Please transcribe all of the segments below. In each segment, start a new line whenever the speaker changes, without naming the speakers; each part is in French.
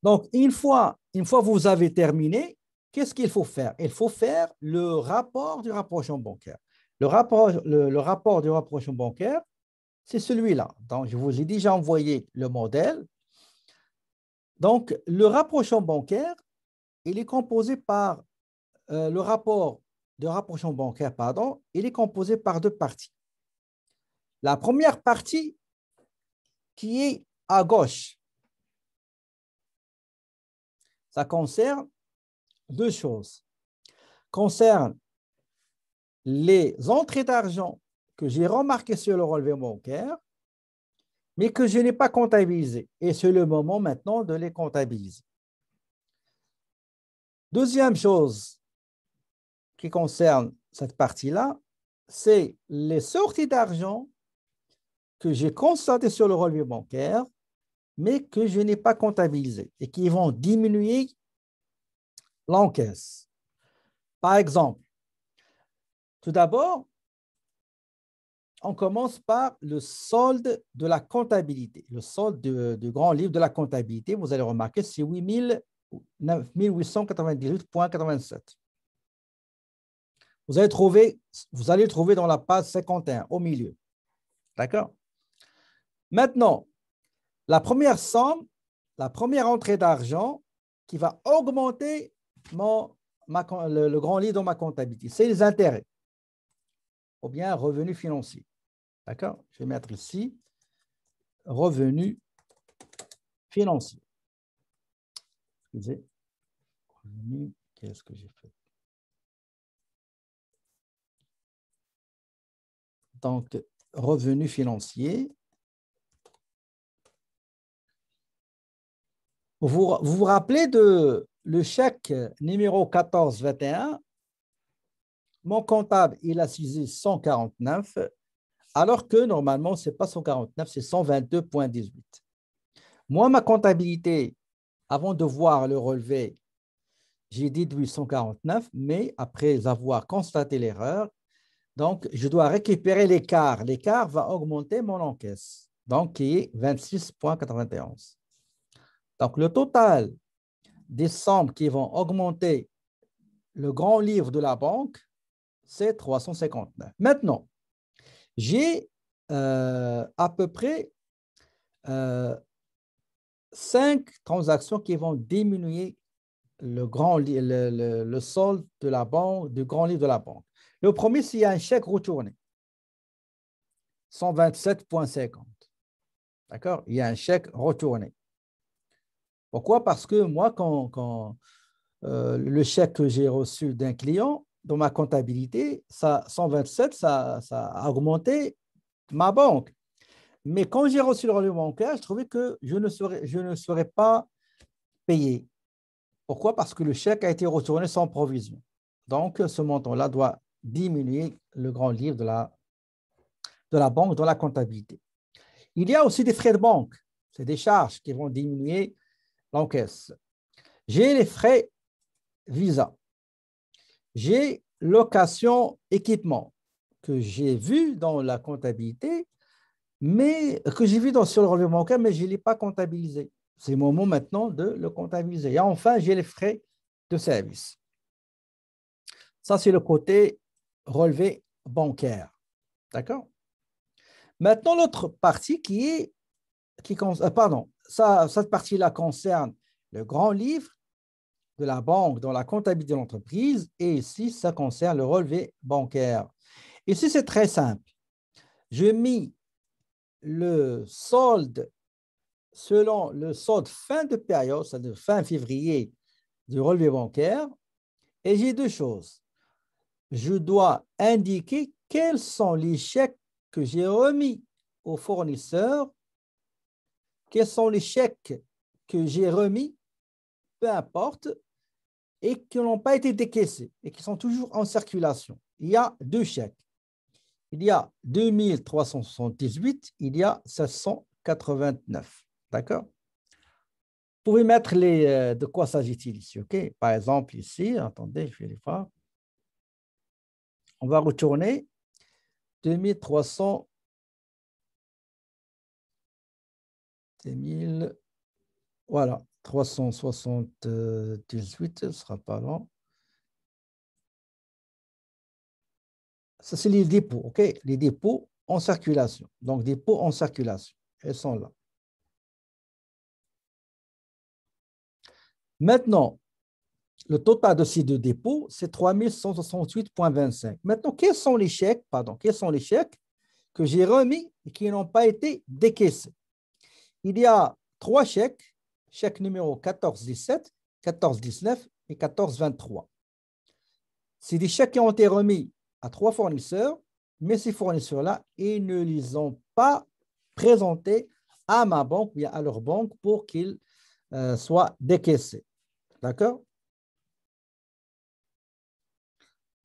Donc, une fois vous avez terminé, qu'est-ce qu'il faut faire? Il faut faire le rapport du rapprochement bancaire. Le rapport du rapprochement bancaire, c'est celui-là. Donc, je vous ai déjà envoyé le modèle. Donc, le rapprochement bancaire, il est composé par le rapport de rapprochement bancaire, pardon, il est composé par deux parties. La première partie qui est à gauche, ça concerne deux choses. Concerne les entrées d'argent que j'ai remarquées sur le relevé bancaire, mais que je n'ai pas comptabilisées. Et c'est le moment maintenant de les comptabiliser. Deuxième chose qui concerne cette partie-là, c'est les sorties d'argent que j'ai constatées sur le relevé bancaire, mais que je n'ai pas comptabilisées et qui vont diminuer l'encaisse. Par exemple, tout d'abord, on commence par le solde de la comptabilité. Le solde du grand livre de la comptabilité, vous allez remarquer, c'est 898,97. Vous allez le trouver dans la page 51, au milieu. D'accord? Maintenant, la première somme, la première entrée d'argent qui va augmenter le grand livre dans ma comptabilité, c'est les intérêts ou bien revenus financiers. D'accord? Je vais mettre ici revenus financiers. Excusez. Revenus, qu'est-ce que j'ai fait? Donc, revenus financiers. Vous rappelez de le chèque numéro 1421? Mon comptable, il a saisi 149, alors que normalement, ce n'est pas 149, c'est 122,18. Moi, ma comptabilité, avant de voir le relevé, j'ai déduit 149, mais après avoir constaté l'erreur, donc je dois récupérer l'écart. L'écart va augmenter mon encaisse, donc qui est 26,91. Donc le total des sommes qui vont augmenter le grand livre de la banque, c'est 359. Maintenant, j'ai à peu près 5 transactions qui vont diminuer le solde de la banque, du grand livre de la banque. Le premier, c'est un chèque retourné, 127,50. D'accord? Il y a un chèque retourné. Pourquoi? Parce que moi, quand le chèque que j'ai reçu d'un client, dans ma comptabilité, 127, ça a augmenté ma banque. Mais quand j'ai reçu le relevé bancaire, je trouvais que je ne serais pas payé. Pourquoi? Parce que le chèque a été retourné sans provision. Donc, ce montant-là doit diminuer le grand livre de la banque dans la comptabilité. Il y a aussi des frais de banque. C'est des charges qui vont diminuer l'encaisse. J'ai les frais Visa. J'ai location équipement que j'ai vu dans la comptabilité, mais que j'ai vu sur le relevé bancaire, mais je ne l'ai pas comptabilisé. C'est le moment maintenant de le comptabiliser. Et enfin, j'ai les frais de service. Ça, c'est le côté relevé bancaire. D'accord? Maintenant, l'autre partie cette partie-là concerne le grand livre de la banque dans la comptabilité de l'entreprise et ici, ça concerne le relevé bancaire. Ici, c'est très simple. Je mis le solde selon le solde fin de période, c'est-à-dire fin février du relevé bancaire, et j'ai deux choses. Je dois indiquer quels sont les chèques que j'ai remis aux fournisseurs, quels sont les chèques que j'ai remis, peu importe, et qui n'ont pas été décaissés et qui sont toujours en circulation. Il y a deux chèques. Il y a 2378, il y a 789. D'accord? Vous pouvez mettre de quoi s'agit-il ici, OK? Par exemple, ici, attendez, je vais les voir. On va retourner 2300, 2000, voilà, 378, ce ne sera pas long. Ça, c'est les dépôts, OK? Les dépôts en circulation. Donc, dépôts en circulation. Elles sont là. Maintenant, le total de ces deux dépôts, c'est 3168,25. Maintenant, quels sont les chèques que j'ai remis et qui n'ont pas été décaissés? Il y a 3 chèques, chèque numéro 1417, 1419 et 1423. C'est des chèques qui ont été remis à 3 fournisseurs, mais ces fournisseurs-là, ils ne les ont pas présentés à ma banque ou à leur banque pour qu'ils soient décaissés. D'accord?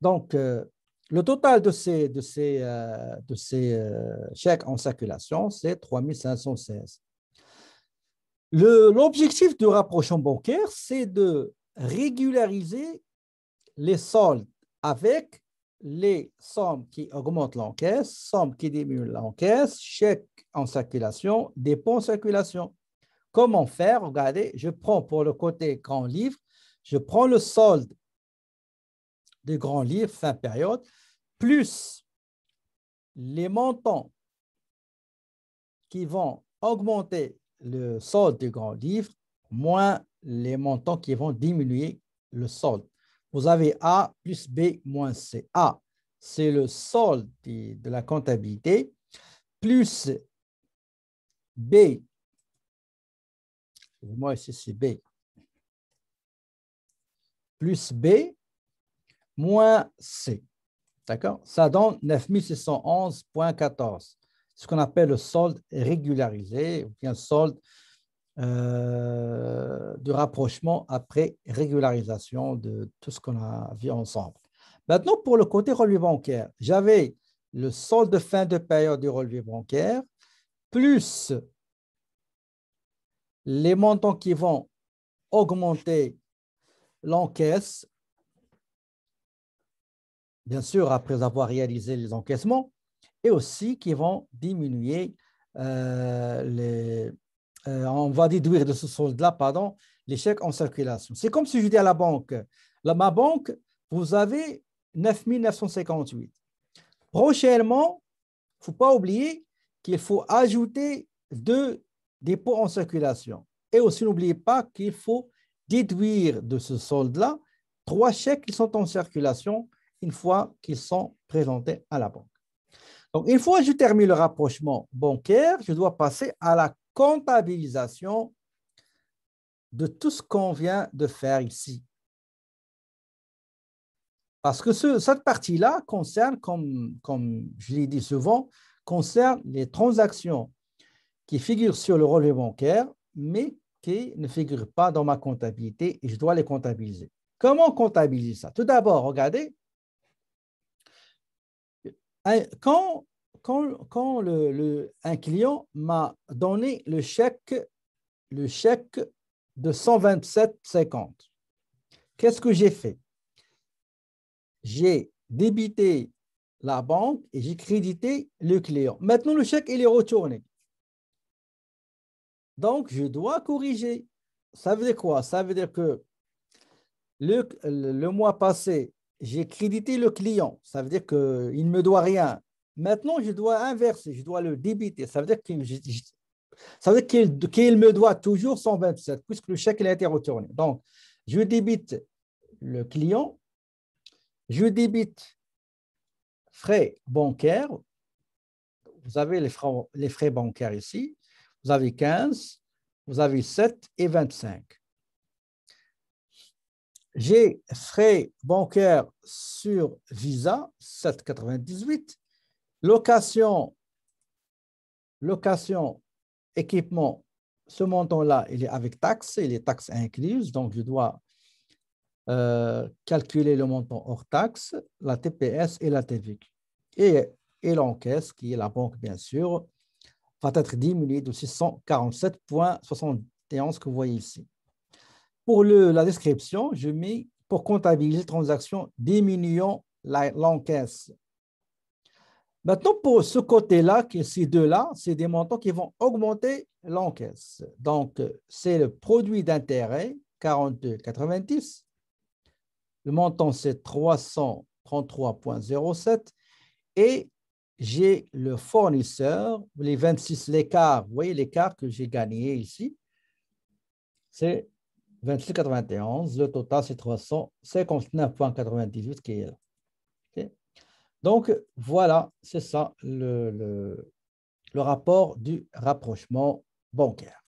Donc, le total de ces chèques en circulation, c'est 3516. L'objectif du rapprochement bancaire, c'est de régulariser les soldes avec les sommes qui augmentent l'encaisse, sommes qui diminuent l'encaisse, chèques en circulation, dépôts en circulation. Comment faire? Regardez, je prends pour le côté grand livre, je prends le solde des grands livres fin période, plus les montants qui vont augmenter le solde du grand livre, moins les montants qui vont diminuer le solde. Vous avez A plus B moins C. A, c'est le solde de la comptabilité, plus B, moi ici c'est B, plus B moins C. D'accord? Ça donne 9611,14. Ce qu'on appelle le solde régularisé, ou bien solde de rapprochement après régularisation de tout ce qu'on a vu ensemble. Maintenant, pour le côté relevé bancaire, j'avais le solde de fin de période du relevé bancaire, plus les montants qui vont augmenter l'encaisse, bien sûr, après avoir réalisé les encaissements, et aussi qui vont diminuer on va déduire de ce solde-là, pardon, les chèques en circulation. C'est comme si je dis à la banque, ma banque, vous avez 9 958. Prochainement, il ne faut pas oublier qu'il faut ajouter 2 dépôts en circulation. Et aussi, n'oubliez pas qu'il faut déduire de ce solde-là 3 chèques qui sont en circulation une fois qu'ils sont présentés à la banque. Donc, une fois que je termine le rapprochement bancaire, je dois passer à la comptabilisation de tout ce qu'on vient de faire ici. Parce que cette partie-là concerne, comme je l'ai dit souvent, concerne les transactions qui figurent sur le relevé bancaire, mais qui ne figurent pas dans ma comptabilité et je dois les comptabiliser. Comment comptabiliser ça? Tout d'abord, regardez, quand un client m'a donné le chèque de 127,50, qu'est-ce que j'ai fait? J'ai débité la banque et j'ai crédité le client. Maintenant, le chèque, il est retourné. Donc, je dois corriger. Ça veut dire quoi? Ça veut dire que le mois passé, j'ai crédité le client. Ça veut dire qu'il ne me doit rien. Maintenant, je dois inverser. Je dois le débiter. Ça veut dire qu'il me doit toujours 127 puisque le chèque il a été retourné. Donc, je débite le client. Je débite frais bancaires. Vous avez les frais bancaires ici. Vous avez 15, vous avez 7 et 25. J'ai frais bancaires sur Visa, 7,98. Location, équipement, ce montant-là, il est avec taxes et les taxes incluses. Donc, je dois calculer le montant hors taxe, la TPS et la TVQ. Et l'encaisse, qui est la banque, bien sûr, va être diminuée de 647,71 que vous voyez ici. Pour la description, je mets pour comptabiliser les transactions diminuant l'encaisse. Maintenant, pour ce côté-là, ces deux-là, c'est des montants qui vont augmenter l'encaisse. Donc, c'est le produit d'intérêt, 42,90. Le montant, c'est 333,07. Et j'ai le fournisseur, les 26, l'écart. Vous voyez l'écart que j'ai gagné ici, c'est 26,91. Le total, c'est 359,98 qui est là. Okay? Donc, voilà, c'est ça le rapport du rapprochement bancaire.